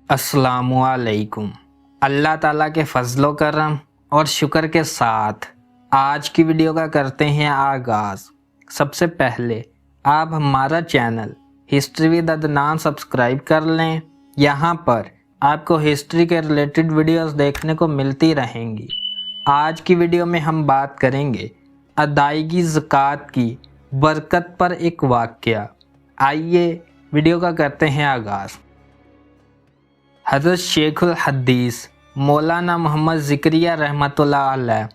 अस्सलामुअलैकुम। अल्लाह ताला के फजलो करम और शुक्र के साथ आज की वीडियो का करते हैं आगाज़। सबसे पहले आप हमारा channel history with Adnan subscribe कर लें। यहाँ पर आपको हिस्ट्री के रिलेटेड वीडियोस देखने को मिलती रहेंगी। आज की वीडियो में हम बात करेंगे अदायगी ज़कात की बरकत पर एक वाक़या। आइए वीडियो का करते हैं आगाज़। हज़रत शेखुल हदीस मौलाना मोहम्मद ज़िक्रिया रहमतुल्लाह अलैह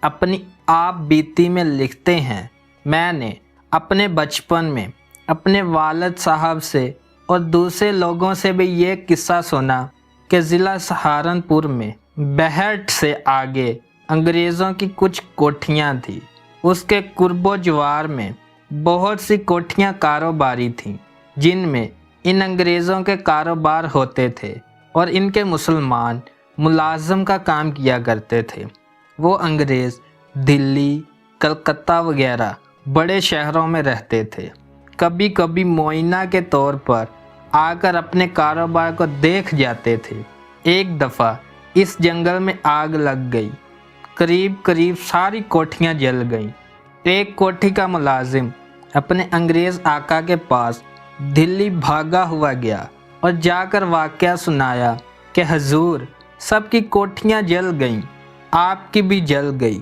अपनी आप बीती में लिखते हैं, मैंने अपने बचपन में अपने वालिद साहब से और दूसरे लोगों से भी ये किस्सा सुना कि ज़िला सहारनपुर में बहट से आगे अंग्रेज़ों की कुछ कोठियाँ थीं। उसके कुर्बो जवार में बहुत सी कोठियाँ कारोबारी थीं जिनमें इन अंग्रेज़ों के कारोबार होते थे और इनके मुसलमान मुलाज़म का काम किया करते थे। वो अंग्रेज़ दिल्ली, कलकत्ता वगैरह बड़े शहरों में रहते थे। कभी कभी मुआयना के तौर पर आकर अपने कारोबार को देख जाते थे। एक दफ़ा इस जंगल में आग लग गई, करीब करीब सारी कोठियाँ जल गईं। एक कोठी का मुलाजिम अपने अंग्रेज़ आका के पास दिल्ली भागा हुआ गया और जाकर वाक़या सुनाया कि हजूर सबकी कोठियाँ जल गईं, आपकी भी जल गई।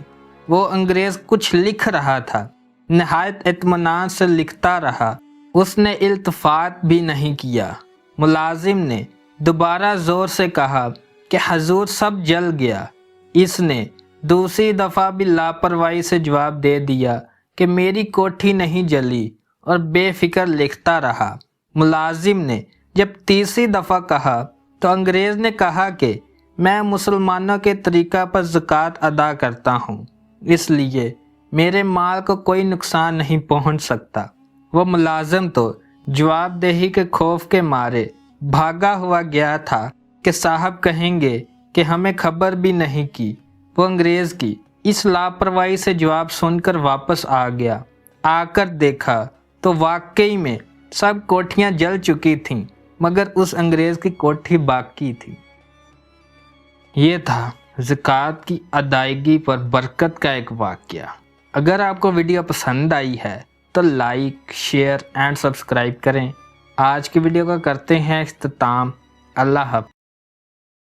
वो अंग्रेज़ कुछ लिख रहा था, नहायत इत्मीनान से लिखता रहा, उसने इल्तफ़ात भी नहीं किया। मुलाजिम ने दोबारा ज़ोर से कहा कि हजूर सब जल गया। इसने दूसरी दफ़ा भी लापरवाही से जवाब दे दिया कि मेरी कोठी नहीं जली और बेफिक्र लिखता रहा। मुलाजिम ने जब तीसरी दफ़ा कहा तो अंग्रेज़ ने कहा कि मैं मुसलमानों के तरीक़ा पर ज़कात अदा करता हूँ, इसलिए मेरे माल को कोई नुकसान नहीं पहुँच सकता। वो मुलाजिम तो जवाबदेही के खौफ के मारे भागा हुआ गया था कि साहब कहेंगे कि हमें खबर भी नहीं की। वो अंग्रेज़ की इस लापरवाही से जवाब सुनकर वापस आ गया। आकर देखा तो वाकई में सब कोठियाँ जल चुकी थीं, मगर उस अंग्रेज़ की कोठी बाकी थी। ये था ज़कात की अदायगी पर बरकत का एक वाक़या। अगर आपको वीडियो पसंद आई है तो लाइक, शेयर एंड सब्सक्राइब करें। आज की वीडियो का करते हैं इख्तिताम। अल्लाह हाफ़िज़।